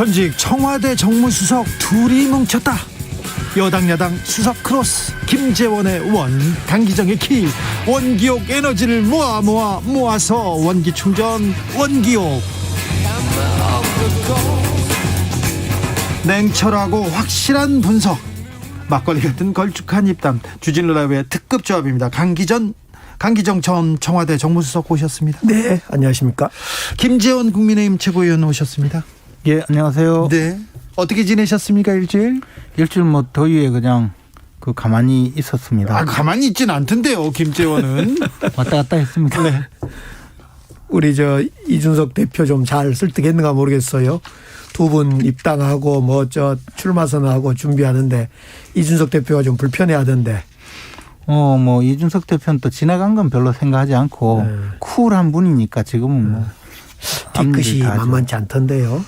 전직 청와대 정무수석 둘이 뭉쳤다. 여당 야당 수석 크로스, 김재원의 원, 강기정의 키. 원기옥 에너지를 모아서 원기 충전, 원기옥. 냉철하고 확실한 분석, 막걸리 같은 걸쭉한 입담, 주진우 라이브의 특급 조합입니다. 강기정 전 청와대 정무수석 오셨습니다. 네, 안녕하십니까. 김재원 국민의힘 최고위원 오셨습니다. 예, 안녕하세요. 네, 어떻게 지내셨습니까? 일주일 뭐 더위에 그냥 가만히 있었습니다. 가만히 있진 않던데요, 김재원은. 왔다 갔다 했습니다. 네. 우리 이준석 대표 좀 잘 설득했는가 모르겠어요. 두 분 입당하고 출마 선언하고 준비하는데 이준석 대표가 좀 불편해하던데. 이준석 대표는 또 지나간 건 별로 생각하지 않고 쿨한 분이니까 지금은 뒤끝이 만만치 않던데요.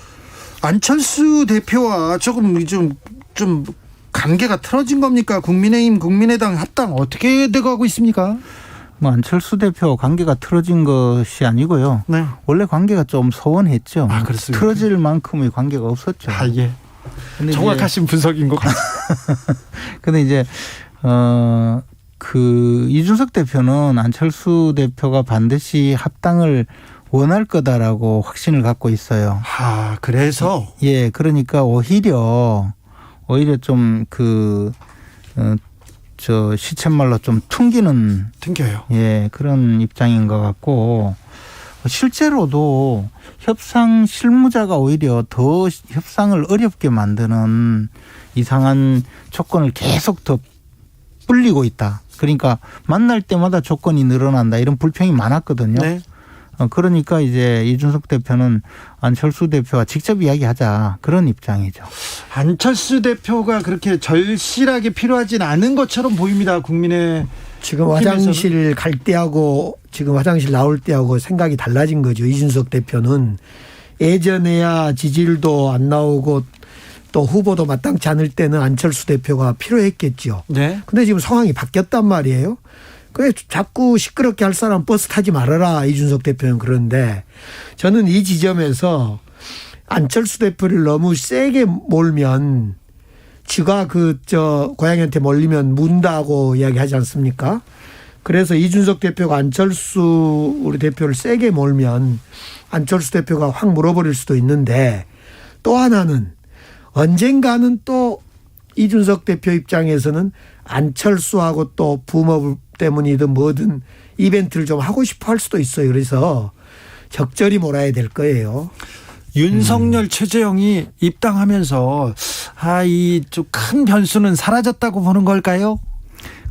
안철수 대표와 조금 좀 관계가 틀어진 겁니까? 국민의힘 국민의당 합당 어떻게 돼가고 있습니까? 안철수 대표 관계가 틀어진 것이 아니고요. 네. 원래 관계가 좀 소원했죠. 그렇습니까? 틀어질 만큼의 관계가 없었죠. 예. 정확하신 분석인 것 같아요. 근데 이제 이준석 대표는 안철수 대표가 반드시 합당을 원할 거다라고 확신을 갖고 있어요. 그래서? 예, 그러니까 오히려 좀 시쳇말로 좀 튕겨요. 예, 그런 입장인 것 같고, 실제로도 협상 실무자가 오히려 더 협상을 어렵게 만드는 이상한 조건을 계속 더 불리고 있다. 그러니까 만날 때마다 조건이 늘어난다, 이런 불평이 많았거든요. 네. 그러니까 이제 이준석 대표는 안철수 대표와 직접 이야기하자, 그런 입장이죠. 안철수 대표가 그렇게 절실하게 필요하진 않은 것처럼 보입니다. 국민의 지금 화장실 갈 때하고 지금 화장실 나올 때하고 생각이 달라진 거죠. 이준석 대표는 예전에야 지지율도 안 나오고 또 후보도 마땅치 않을 때는 안철수 대표가 필요했겠죠. 네. 근데 지금 상황이 바뀌었단 말이에요. 그래 자꾸 시끄럽게 할 사람 버스 타지 말아라, 이준석 대표는. 그런데 저는 이 지점에서 안철수 대표를 너무 세게 몰면 쥐가 고양이한테 몰리면 문다고 이야기하지 않습니까? 그래서 이준석 대표가 안철수 우리 대표를 세게 몰면 안철수 대표가 확 물어버릴 수도 있는데, 또 하나는 언젠가는 또 이준석 대표 입장에서는 안철수하고 또 붐업 때문이든 뭐든 이벤트를 좀 하고 싶어 할 수도 있어요. 그래서 적절히 몰아야 될 거예요. 윤석열, 최재형이 입당하면서 이 좀 큰 변수는 사라졌다고 보는 걸까요?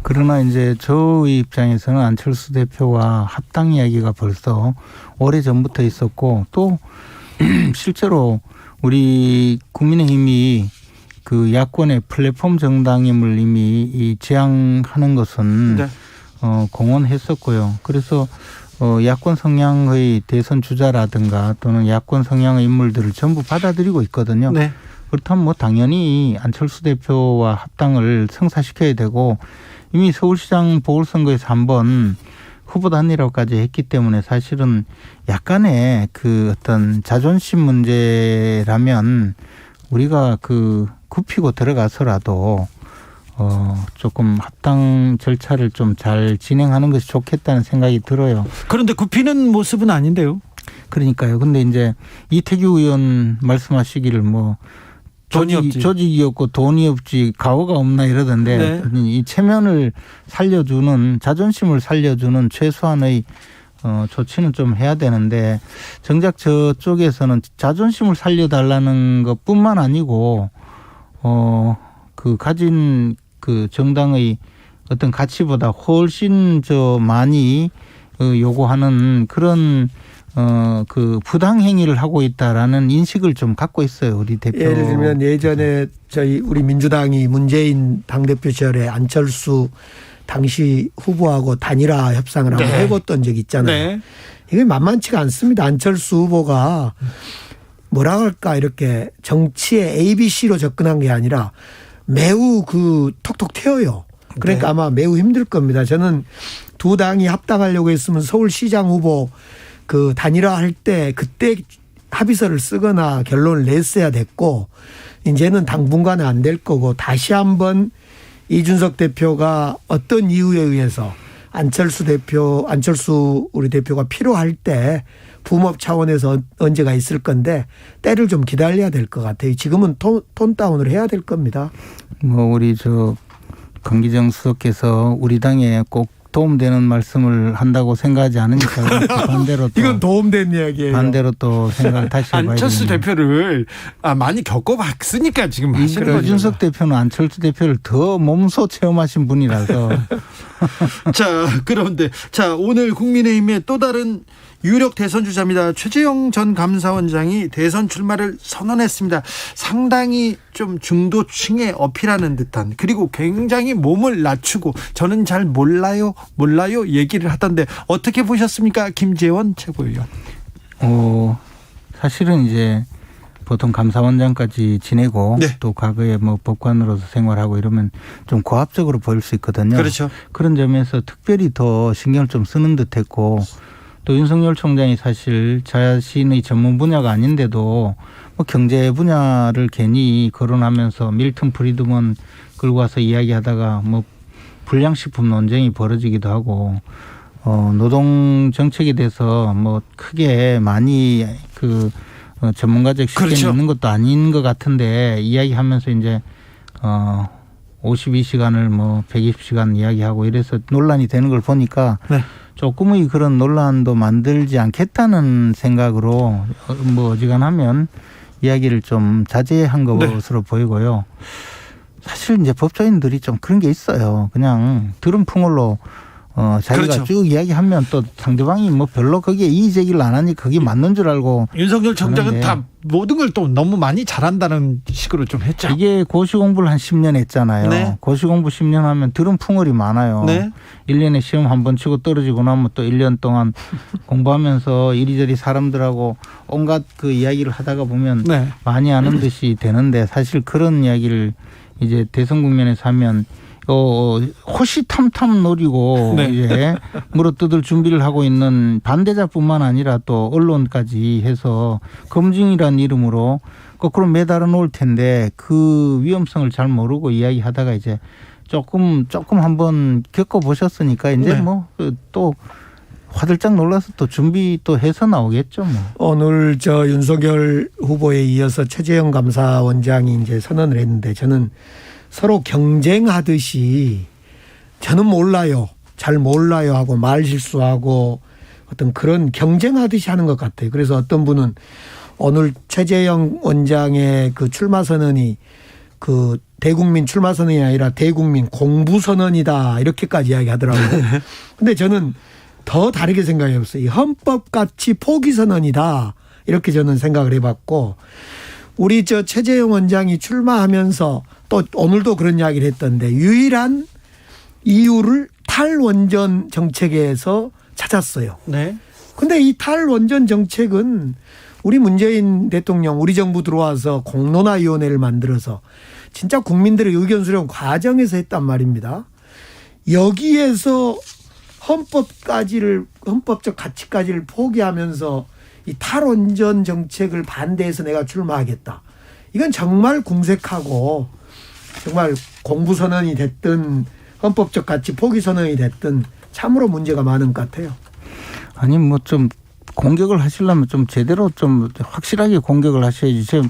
그러나 이제 저의 입장에서는 안철수 대표와 합당 이야기가 벌써 오래전부터 있었고, 또 실제로 우리 국민의힘이 야권의 플랫폼 정당임을 이미 지향하는 것은 네. 공언했었고요. 그래서 야권 성향의 대선 주자라든가 또는 야권 성향의 인물들을 전부 받아들이고 있거든요. 네. 그렇다면 당연히 안철수 대표와 합당을 성사시켜야 되고, 이미 서울시장 보궐선거에서 한번 후보 단일화까지 했기 때문에 사실은 약간의 어떤 자존심 문제라면 우리가 굽히고 들어가서라도 조금 합당 절차를 좀 잘 진행하는 것이 좋겠다는 생각이 들어요. 그런데 굽히는 모습은 아닌데요. 그러니까요. 근데 이제 이태규 의원 말씀하시기를 돈이 없지. 조직이 없고 돈이 없지 가오가 없나 이러던데, 네. 이 체면을 살려주는, 자존심을 살려주는 최소한의 조치는 좀 해야 되는데, 정작 저쪽에서는 자존심을 살려달라는 것뿐만 아니고 가진 정당의 어떤 가치보다 훨씬 많이 요구하는 그런 부당 행위를 하고 있다라는 인식을 좀 갖고 있어요, 우리 대표. 예를 들면 예전에 우리 민주당이 문재인 당대표 시절에 안철수 당시 후보하고 단일화 협상을 한번 해봤던 적이 있잖아요. 네. 이게 만만치가 않습니다. 안철수 후보가 뭐라 할까, 이렇게 정치의 ABC로 접근한 게 아니라 매우 톡톡 튀어요. 그러니까 아마 매우 힘들 겁니다. 저는 두 당이 합당하려고 했으면 서울시장 후보 단일화 할 때 그때 합의서를 쓰거나 결론을 냈어야 됐고 이제는 당분간은 안 될 거고 다시 한번 이준석 대표가 어떤 이유에 의해서 안철수 우리 대표가 필요할 때 붐업 차원에서 언제가 있을 건데 때를 좀 기다려야 될 것 같아요. 지금은 톤 다운을 해야 될 겁니다. 뭐 우리 강기정 수석께서 우리 당에 꼭 도움되는 말씀을 한다고 생각하지 않으니까 반대로 또 이건 도움된 이야기예요. 반대로 또 생각을 다시 해봐야 안철수 되겠네요. 대표를 많이 겪어봤으니까 지금 하시는 거죠. 이준석 대표는 안철수 대표를 더 몸소 체험하신 분이라서 자, 그런데 오늘 국민의힘의 또 다른 유력 대선 주자입니다. 최재형 전 감사원장이 대선 출마를 선언했습니다. 상당히 좀 중도층에 어필하는 듯한, 그리고 굉장히 몸을 낮추고 저는 잘 몰라요 얘기를 하던데 어떻게 보셨습니까? 김재원 최고위원. 사실은 이제 보통 감사원장까지 지내고 네. 또 과거에 뭐 법관으로서 생활하고 이러면 좀 고압적으로 보일 수 있거든요. 그렇죠. 그런 점에서 특별히 더 신경을 좀 쓰는 듯했고, 또 윤석열 총장이 사실 자신의 전문 분야가 아닌데도 뭐 경제 분야를 괜히 거론하면서 밀턴 프리드먼 끌고 와서 이야기하다가 뭐 불량식품 논쟁이 벌어지기도 하고, 노동 정책에 대해서 뭐 크게 많이 전문가적 시견이 그렇죠. 있는 것도 아닌 것 같은데 이야기하면서 이제 52시간을 뭐 120시간 이야기하고 이래서 논란이 되는 걸 보니까 네. 조금의 그런 논란도 만들지 않겠다는 생각으로 뭐 어지간하면 이야기를 좀 자제한 것으로 보이고요. 사실 이제 법조인들이 좀 그런 게 있어요. 그냥 들은 풍월로 자기가 그렇죠. 쭉 이야기하면 또 상대방이 뭐 별로 거기에 이의 제기를 안 하니 그게 맞는 줄 알고. 윤석열 총장은 그런데 다 모든 걸 또 너무 많이 잘한다는 식으로 좀 했죠. 이게 고시 공부를 한 10년 했잖아요. 네. 고시 공부 10년 하면 들은 풍월이 많아요. 네. 1년에 시험 한 번 치고 떨어지고 나면 또 1년 동안 공부하면서 이리저리 사람들하고 온갖 그 이야기를 하다가 보면 네. 많이 아는 듯이 되는데, 사실 그런 이야기를 이제 대선 국면에서 하면 호시탐탐 노리고 네. 이제 물어뜯을 준비를 하고 있는 반대자뿐만 아니라 또 언론까지 해서 검증이라는 이름으로 거꾸로 매달아 놓을 텐데 그 위험성을 잘 모르고 이야기하다가 이제 조금 한번 겪어보셨으니까 이제 네. 뭐 또 화들짝 놀라서 또 준비 또 해서 나오겠죠 뭐. 오늘 윤석열 후보에 이어서 최재형 감사원장이 이제 선언을 했는데 저는 서로 경쟁하듯이 저는 몰라요, 잘 몰라요 하고 말 실수하고 어떤 그런 경쟁하듯이 하는 것 같아요. 그래서 어떤 분은 오늘 최재형 원장의 그 출마 선언이 그 대국민 출마 선언이 아니라 대국민 공부 선언이다 이렇게까지 이야기하더라고요. 근데 저는 더 다르게 생각해봤어요. 이 헌법같이 포기 선언이다 이렇게 저는 생각을 해봤고, 우리 최재형 원장이 출마하면서 또 오늘도 그런 이야기를 했던데 유일한 이유를 탈원전 정책에서 찾았어요. 네. 근데 이 탈원전 정책은 우리 문재인 대통령 우리 정부 들어와서 공론화위원회를 만들어서 진짜 국민들의 의견 수렴 과정에서 했단 말입니다. 여기에서 헌법적 가치까지를 포기하면서 이 탈원전 정책을 반대해서 내가 출마하겠다. 이건 정말 궁색하고 정말 공부선언이 됐든 헌법적 가치 포기선언이 됐든 참으로 문제가 많은 것 같아요. 아니 뭐 좀 공격을 하시려면 좀 제대로 좀 확실하게 공격을 하셔야지. 지금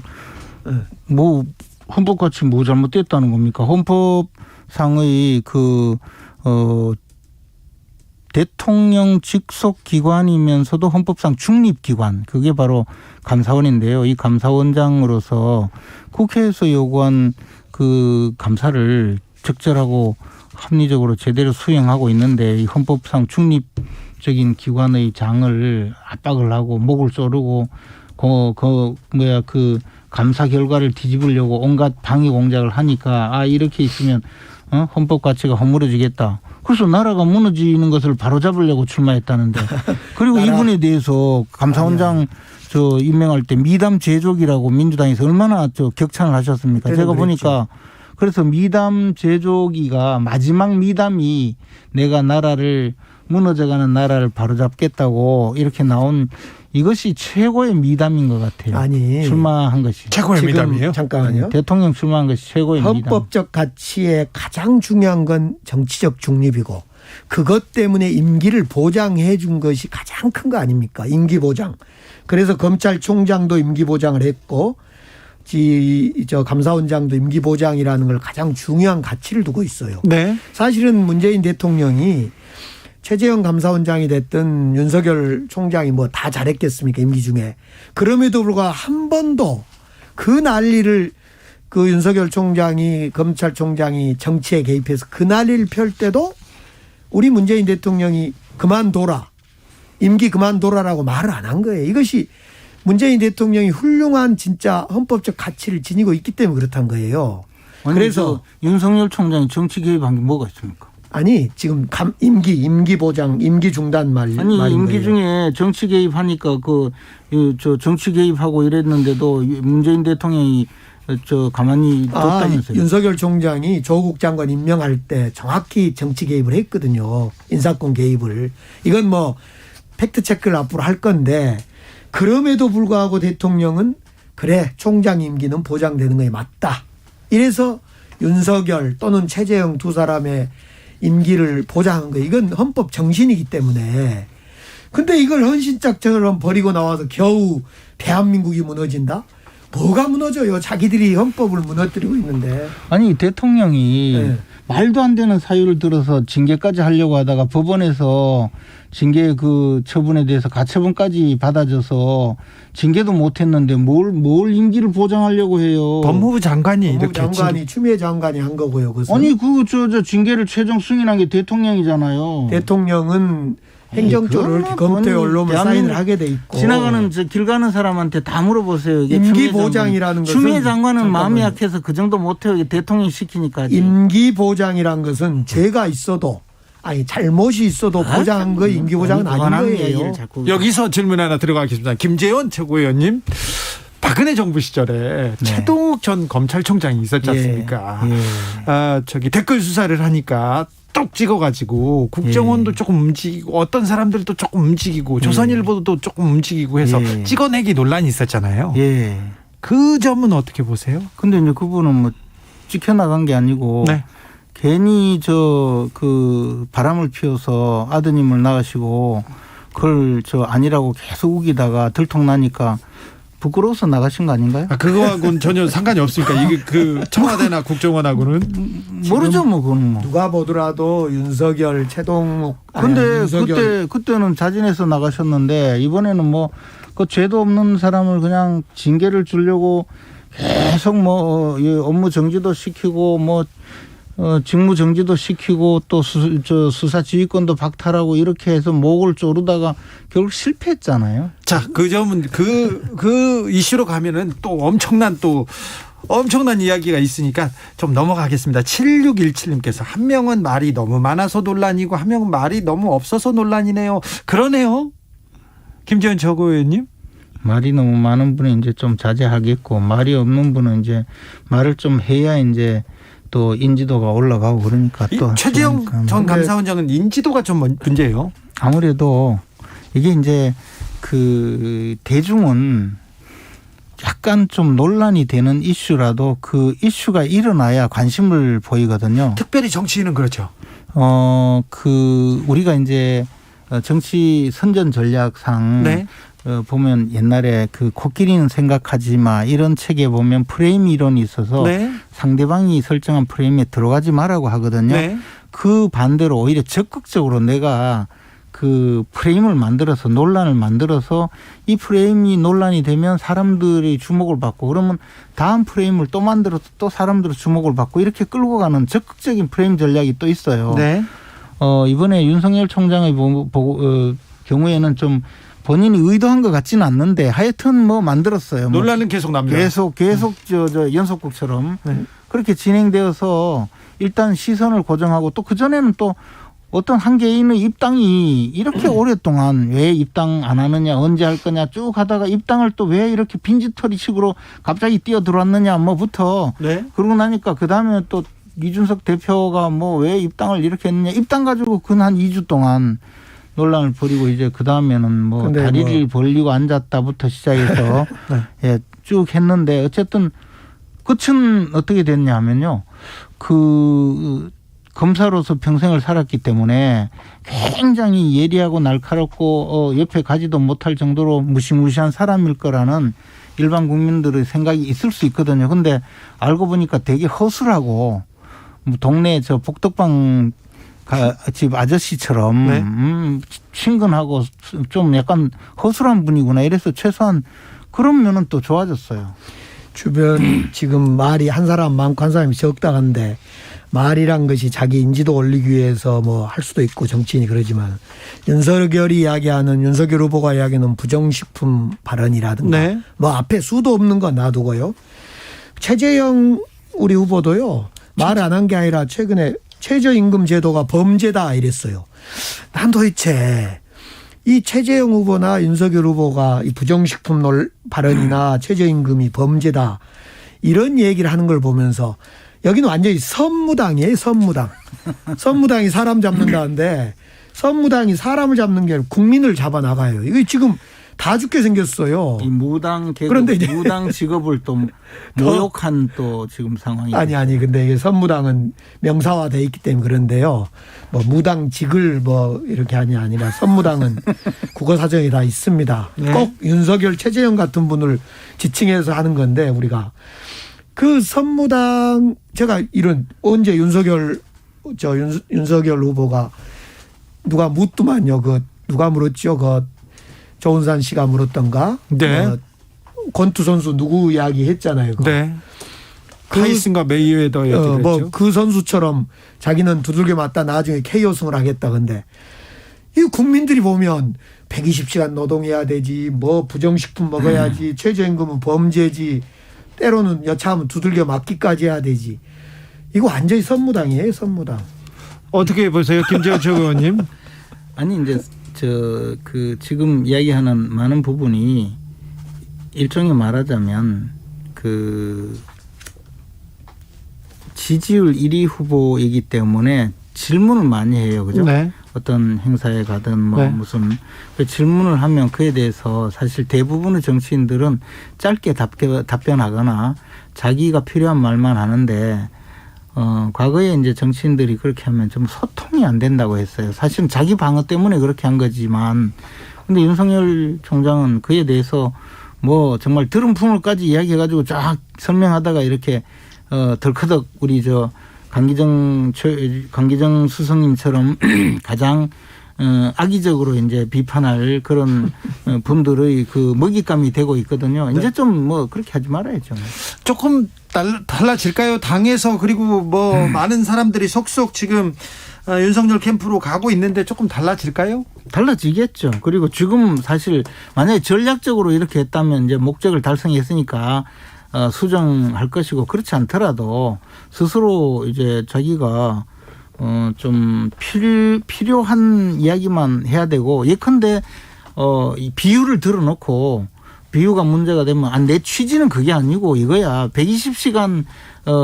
뭐 헌법같이 뭐 잘못됐다는 겁니까? 헌법상의 대통령 직속 기관이면서도 헌법상 중립기관, 그게 바로 감사원인데요. 이 감사원장으로서 국회에서 요구한 그 감사를 적절하고 합리적으로 제대로 수행하고 있는데, 이 헌법상 중립적인 기관의 장을 압박을 하고 목을 조르고 그 감사 결과를 뒤집으려고 온갖 방해 공작을 하니까 이렇게 있으면 헌법 가치가 허물어지겠다. 그래서 나라가 무너지는 것을 바로잡으려고 출마했다는데, 그리고 이분에 대해서 감사원장 임명할 때 미담 제족이라고 민주당에서 얼마나 격찬을 하셨습니까? 제가 그랬죠. 보니까 그래서 미담 제조기가 마지막 미담이 내가 나라를 무너져가는 나라를 바로잡겠다고 이렇게 나온 이것이 최고의 미담인 것 같아요. 아니 출마한 것이. 최고의 지금 미담이에요? 잠깐만요. 대통령 출마한 것이 최고의 미담. 헌법적 가치에 가장 중요한 건 정치적 중립이고 그것 때문에 임기를 보장해 준 것이 가장 큰 거 아닙니까? 임기 보장. 그래서 검찰총장도 임기 보장을 했고 저 감사원장도 임기 보장이라는 걸 가장 중요한 가치를 두고 있어요. 네. 사실은 문재인 대통령이 최재형 감사원장이 됐든 윤석열 총장이 뭐 다 잘했겠습니까? 임기 중에. 그럼에도 불구하고 한 번도 그 난리를 그 윤석열 총장이 검찰총장이 정치에 개입해서 그 난리를 펼 때도 우리 문재인 대통령이 그만둬라. 임기 그만둬라라고 말을 안 한 거예요. 이것이 문재인 대통령이 훌륭한 진짜 헌법적 가치를 지니고 있기 때문에 그렇다는 거예요. 아니, 그래서 윤석열 총장이 정치 개입한 게 뭐가 있습니까? 아니 지금 임기 보장, 임기 중단 말인 임기 거예요. 중에 정치 개입하니까 저 정치 개입하고 이랬는데도 문재인 대통령이 가만히 뒀다면서요. 윤석열 총장이 조국 장관 임명할 때 정확히 정치 개입을 했거든요. 인사권 개입을. 이건 뭐 팩트 체크를 앞으로 할 건데 그럼에도 불구하고 대통령은 그래 총장 임기는 보장되는 것이 맞다. 이래서 윤석열 또는 최재형 두 사람의 임기를 보장한 거 이건 헌법 정신이기 때문에 근데 이걸 헌신짝처럼 버리고 나와서 겨우 대한민국이 무너진다? 뭐가 무너져요? 자기들이 헌법을 무너뜨리고 있는데. 아니 대통령이 네. 말도 안 되는 사유를 들어서 징계까지 하려고 하다가 법원에서 징계 그 처분에 대해서 가처분까지 받아줘서 징계도 못했는데 뭘 임기를 보장하려고 해요. 법무부 장관이 법무부 이렇게 장관이 추미애 장관이 한 거고요. 그것은. 아니 저 징계를 최종 승인한 게 대통령이잖아요. 대통령은 행정적으로 이렇게 검토에 올라오면 사인을 하게 돼 있고. 지나가는 길 가는 사람한테 다 물어보세요. 이게 임기 추미애 보장이라는 것은 추미애 장관은 마음이 잠깐만요. 약해서 그 정도 못해요. 이게 대통령이 시키니까. 임기 보장이란 것은 죄가 있어도 아니 잘못이 있어도 보장한 거 임기 보장은 아닌 거예요. 여기서 질문 하나 들어가겠습니다. 김재원 최고위원님. 박근혜 정부 시절에 최동욱 전 검찰총장이 있었지 않습니까? 예. 댓글 수사를 하니까 똑 찍어가지고 국정원도 조금 움직이고 어떤 사람들도 조금 움직이고 조선일보도 조금 움직이고 해서 찍어내기 논란이 있었잖아요. 예. 그 점은 어떻게 보세요? 근데 이제 그분은 뭐 찍혀나간 게 아니고 네. 괜히 바람을 피워서 아드님을 낳으시고 그걸 아니라고 계속 우기다가 들통나니까 부끄러워서 나가신 거 아닌가요? 그거하고는 전혀 상관이 없으니까 이게 청와대나 국정원하고는 모르죠, 뭐 그건 뭐. 누가 보더라도 윤석열, 최동욱. 근데 그때는 자진해서 나가셨는데 이번에는 뭐 그 죄도 없는 사람을 그냥 징계를 주려고 계속 업무 정지도 시키고 직무 정지도 시키고 또 수사 지휘권도 박탈하고 이렇게 해서 목을 조르다가 결국 실패했잖아요. 자, 그 점은 그 이슈로 가면은 또 엄청난 이야기가 있으니까 좀 넘어가겠습니다. 7617님께서 한 명은 말이 너무 많아서 논란이고 한 명은 말이 너무 없어서 논란이네요. 그러네요. 김재원 최고위원님. 말이 너무 많은 분은 이제 좀 자제하겠고 말이 없는 분은 이제 말을 좀 해야 이제 또 인지도가 올라가고 그러니까 또 최재형 전 감사원장은 인지도가 좀 문제예요. 아무래도 이게 이제 대중은 약간 좀 논란이 되는 이슈라도 그 이슈가 일어나야 관심을 보이거든요. 특별히 정치인은 그렇죠. 우리가 이제 정치 선전 전략상 네. 보면 옛날에 코끼리는 생각하지 마 이런 책에 보면 프레임 이론이 있어서 네. 상대방이 설정한 프레임에 들어가지 말라고 하거든요. 네. 그 반대로 오히려 적극적으로 내가 그 프레임을 만들어서 논란을 만들어서 이 프레임이 논란이 되면 사람들이 주목을 받고 그러면 다음 프레임을 또 만들어서 또 사람들의 주목을 받고 이렇게 끌고 가는 적극적인 프레임 전략이 또 있어요. 네. 이번에 윤석열 총장의 경우에는 좀 본인이 의도한 것 같지는 않는데 하여튼 만들었어요. 논란은 계속 납니다. 계속 연속극처럼 그렇게 진행되어서 일단 시선을 고정하고 또 그전에는 또 어떤 한 개인의 입당이 이렇게 오랫동안 왜 입당 안 하느냐 언제 할 거냐 쭉 하다가 입당을 또 왜 이렇게 빈지털이식으로 갑자기 뛰어들어왔느냐 부터 네. 그러고 나니까 그다음에 또 이준석 대표가 뭐 왜 입당을 이렇게 했느냐. 입당 가지고 근 한 2주 동안 논란을 벌이고 이제 그 다음에는 뭐 다리를 벌리고 앉았다부터 시작해서 네. 예, 쭉 했는데 어쨌든 끝은 어떻게 됐냐 하면요. 그 검사로서 평생을 살았기 때문에 굉장히 예리하고 날카롭고 옆에 가지도 못할 정도로 무시무시한 사람일 거라는 일반 국민들의 생각이 있을 수 있거든요. 근데 알고 보니까 되게 허술하고 동네 저 복덕방 집 아저씨처럼 네. 친근하고 좀 약간 허술한 분이구나. 이래서 최소한 그런 면은 또 좋아졌어요. 주변 지금 말이 한 사람 많고 한 사람이 적다간데 말이란 것이 자기 인지도 올리기 위해서 뭐 할 수도 있고 정치인이 그러지만 윤석열이 이야기하는 윤석열 후보가 이야기하는 부정식품 발언이라든가 네. 뭐 앞에 수도 없는 건 놔두고요. 최재형 우리 후보도요. 말 안 한 게 아니라 최근에 최저임금 제도가 범죄다 이랬어요. 난 도대체 이 최재형 후보나 윤석열 후보가 이 부정식품 발언이나 최저임금이 범죄다 이런 얘기를 하는 걸 보면서 여기는 완전히 선무당이에요. 선무당. 선무당이 사람 잡는다는데 선무당이 사람을 잡는 게 아니라 국민을 잡아나가요. 이거 지금 다 죽게 생겼어요. 이 무당 계급, 그런데 이제 무당 직업을 또 모욕한 또 지금 상황이. 아니 근데 이게 선무당은 명사화돼 있기 때문에 그런데요. 뭐 무당직을 뭐 이렇게 하냐 아니라 선무당은 국어 사전에 다 있습니다. 네. 꼭 윤석열 최재형 같은 분을 지칭해서 하는 건데 우리가 그 선무당 제가 이런 언제 윤석열 후보가 누가 묻더만요. 그 누가 물었죠. 그 조은산 씨가 물었던가. 네. 권투 선수 누구 이야기 했잖아요. 그거. 네. 타이슨과 메이웨더 얘기를 뭐 했죠. 그 선수처럼 자기는 두들겨 맞다 나중에 KO승을 하겠다. 근데 이 국민들이 보면 120시간 노동해야 되지 뭐 부정식품 먹어야지 최저임금은 범죄지 때로는 여차하면 두들겨 맞기까지 해야 되지. 이거 완전히 선무당이에요. 선무당. 어떻게 보세요, 김재원 최고위원님? 아니 이제 그 지금 이야기하는 많은 부분이 일종의 말하자면 그 지지율 1위 후보이기 때문에 질문을 많이 해요. 그죠? 네. 어떤 행사에 가든 뭐 네. 무슨 그 질문을 하면 그에 대해서 사실 대부분의 정치인들은 짧게 답변하거나 자기가 필요한 말만 하는데 과거에 이제 정치인들이 그렇게 하면 좀 소통이 안 된다고 했어요. 사실은 자기 방어 때문에 그렇게 한 거지만 근데 윤석열 총장은 그에 대해서 뭐 정말 들은 풍물까지 이야기해가지고 쫙 설명하다가 이렇게 덜커덕 우리 저 강기정 수석님처럼 가장 악의적으로 이제 비판할 그런 분들의 그 먹잇감이 되고 있거든요. 이제 좀 뭐 그렇게 하지 말아야죠. 조금 달라질까요? 당에서 그리고 뭐 많은 사람들이 속속 지금 윤석열 캠프로 가고 있는데 조금 달라질까요? 달라지겠죠. 그리고 지금 사실 만약에 전략적으로 이렇게 했다면 이제 목적을 달성했으니까 수정할 것이고 그렇지 않더라도 스스로 이제 자기가 좀 필요한 이야기만 해야 되고 예컨대 이 비유를 들어놓고 비유가 문제가 되면 내 취지는 그게 아니고 이거야 120시간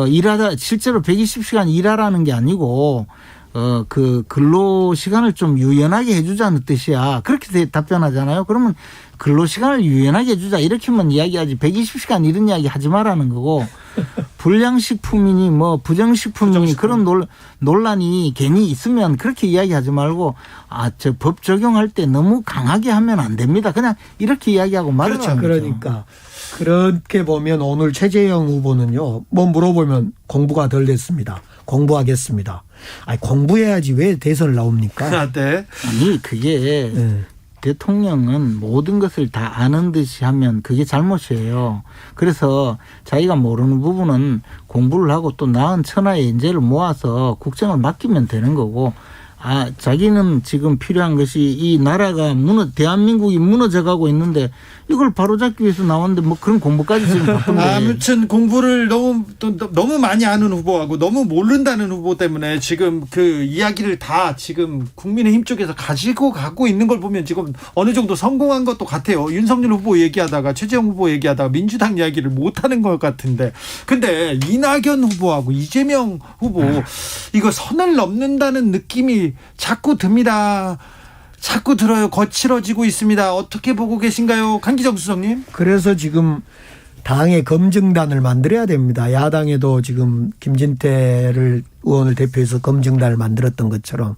일하다 실제로 120시간 일하라는 게 아니고 그 근로 시간을 좀 유연하게 해주자는 뜻이야. 그렇게 답변하잖아요. 그러면 근로 시간을 유연하게 해주자 이렇게만 이야기하지 120시간 이런 이야기 하지 말라는 거고 불량식품이니 뭐 부정식품이니 그런 논란이 괜히 있으면 그렇게 이야기하지 말고 저 법 적용할 때 너무 강하게 하면 안 됩니다. 그냥 이렇게 이야기하고 말하는 거죠. 그러니까 그렇게 보면 오늘 최재형 후보는요. 뭐 물어보면 공부가 덜 됐습니다. 공부하겠습니다. 아니 공부해야지 왜 대선을 나옵니까? 네. 아니 그게 대통령은 모든 것을 다 아는 듯이 하면 그게 잘못이에요. 그래서 자기가 모르는 부분은 공부를 하고 또 나은 천하의 인재를 모아서 국정을 맡기면 되는 거고 자기는 지금 필요한 것이 이 나라가 대한민국이 무너져가고 있는데 이걸 바로잡기 위해서 나왔는데 뭐 그런 공부까지 지금 바쁜데. 아무튼 공부를 너무 많이 아는 후보하고 너무 모른다는 후보 때문에 지금 그 이야기를 다 지금 국민의힘 쪽에서 가지고 가고 있는 걸 보면 지금 어느 정도 성공한 것도 같아요. 윤석열 후보 얘기하다가 최재형 후보 얘기하다가 민주당 이야기를 못하는 것 같은데, 근데 이낙연 후보하고 이재명 후보 이거 선을 넘는다는 느낌이 자꾸 듭니다. 자꾸 들어요. 거칠어지고 있습니다. 어떻게 보고 계신가요, 강기정 수석님? 그래서 지금 당의 검증단을 만들어야 됩니다. 야당에도 지금 김진태 의원을 대표해서 검증단을 만들었던 것처럼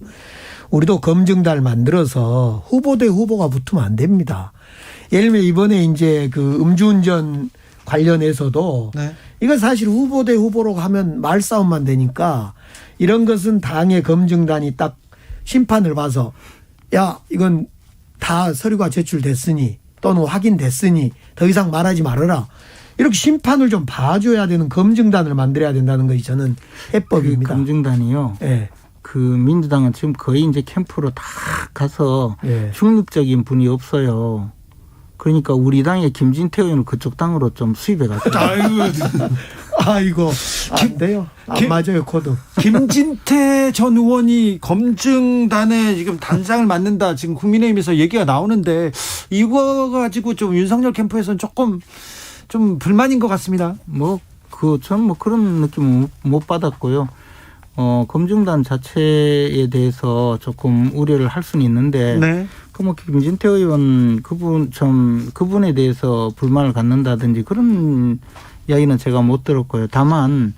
우리도 검증단을 만들어서 후보 대 후보가 붙으면 안 됩니다. 예를 들면 이번에 이제 그 음주운전 관련해서도 네. 이거 사실 후보 대 후보로 하면 말싸움만 되니까 이런 것은 당의 검증단이 딱 심판을 봐서 야 이건 다 서류가 제출됐으니 또는 확인됐으니 더 이상 말하지 말아라. 이렇게 심판을 좀 봐줘야 되는 검증단을 만들어야 된다는 것이 저는 해법입니다. 그 검증단이요. 네. 그 민주당은 지금 거의 이제 캠프로 다 가서 네. 중립적인 분이 없어요. 그러니까 우리 당의 김진태 의원을 그쪽 당으로 좀 수입해 갔어요. 아이고 안 돼요. 안 맞아요 코드. 김진태 전 의원이 검증단에 지금 단장을 맡는다 지금 국민의힘에서 얘기가 나오는데 이거 가지고 좀 윤석열 캠프에서는 조금 좀 불만인 것 같습니다. 저는 그런 느낌 못 받았고요. 검증단 자체에 대해서 조금 우려를 할 수는 있는데, 네. 김진태 의원 그분에 대해서 불만을 갖는다든지 그런 이야기는 제가 못 들었고요. 다만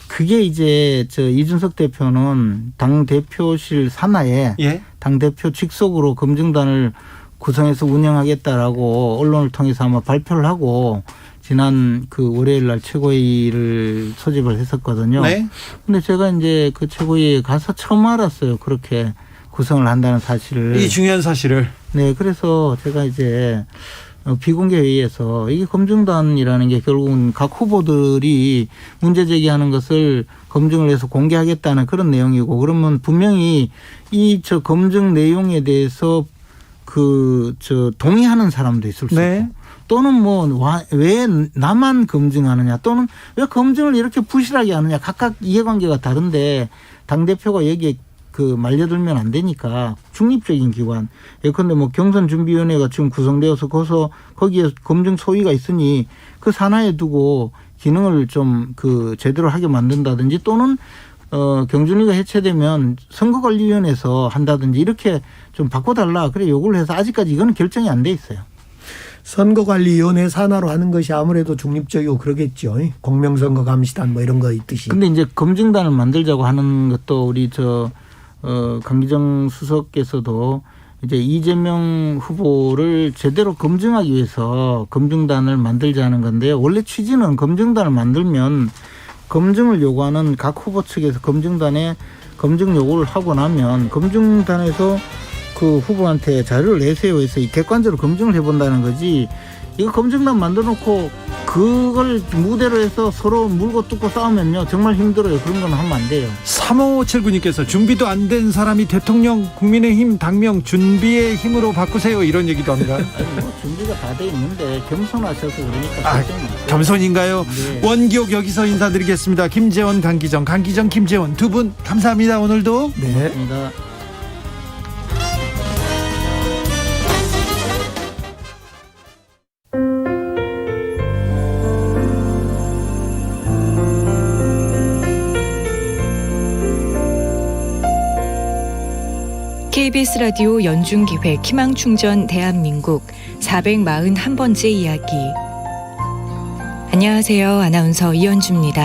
그게 이제 이준석 대표는 당 대표실 산하에 예. 당 대표 직속으로 검증단을 구성해서 운영하겠다라고 언론을 통해서 아마 발표를 하고 지난 그 월요일 날 최고위를 소집을 했었거든요. 네. 근데 제가 이제 그 최고위에 가서 처음 알았어요. 그렇게 구성을 한다는 사실을. 이 중요한 사실을. 네. 그래서 제가 이제 비공개 회의에서 이게 검증단이라는 게 결국은 각 후보들이 문제 제기하는 것을 검증을 해서 공개하겠다는 그런 내용이고, 그러면 분명히 검증 내용에 대해서 동의하는 사람도 있을 수 네. 있고, 또는 왜 나만 검증하느냐, 또는 왜 검증을 이렇게 부실하게 하느냐, 각각 이해관계가 다른데 당대표가 여기에 말려들면 안 되니까 중립적인 기관. 예컨대 경선준비위원회가 지금 구성되어서 거기에 검증 소위가 있으니 그 산하에 두고 기능을 좀 제대로 하게 만든다든지, 또는 경준위가 해체되면 선거관리위원회에서 한다든지 이렇게 좀 바꿔달라. 그래 요구를 해서 아직까지 이거는 결정이 안 돼 있어요. 선거관리위원회 산하로 하는 것이 아무래도 중립적이고 그러겠죠. 공명선거 감시단 이런 거 있듯이. 근데 이제 검증단을 만들자고 하는 것도 우리 강기정 수석께서도 이제 이재명 후보를 제대로 검증하기 위해서 검증단을 만들자는 건데요. 원래 취지는 검증단을 만들면 검증을 요구하는 각 후보 측에서 검증단에 검증 요구를 하고 나면 검증단에서 그 후보한테 자료를 내세요 해서 객관적으로 검증을 해본다는 거지, 이거 검증단 만들어놓고 그걸 무대로 해서 서로 물고 뜯고 싸우면요 정말 힘들어요. 그런 건 하면 안 돼요. 3579님께서 준비도 안 된 사람이 대통령, 국민의힘 당명 준비의 힘으로 바꾸세요, 이런 얘기도 합니다. 준비가 다 돼 있는데 겸손하셔서 그러니까. 겸손인가요? 네. 원기옥 여기서 인사드리겠습니다. 김재원, 강기정, 김재원 두 분 감사합니다. 오늘도. 네. 고맙습니다. KBS 라디오 연중기획 희망충전 대한민국 441번째 이야기. 안녕하세요. 아나운서 이현주입니다.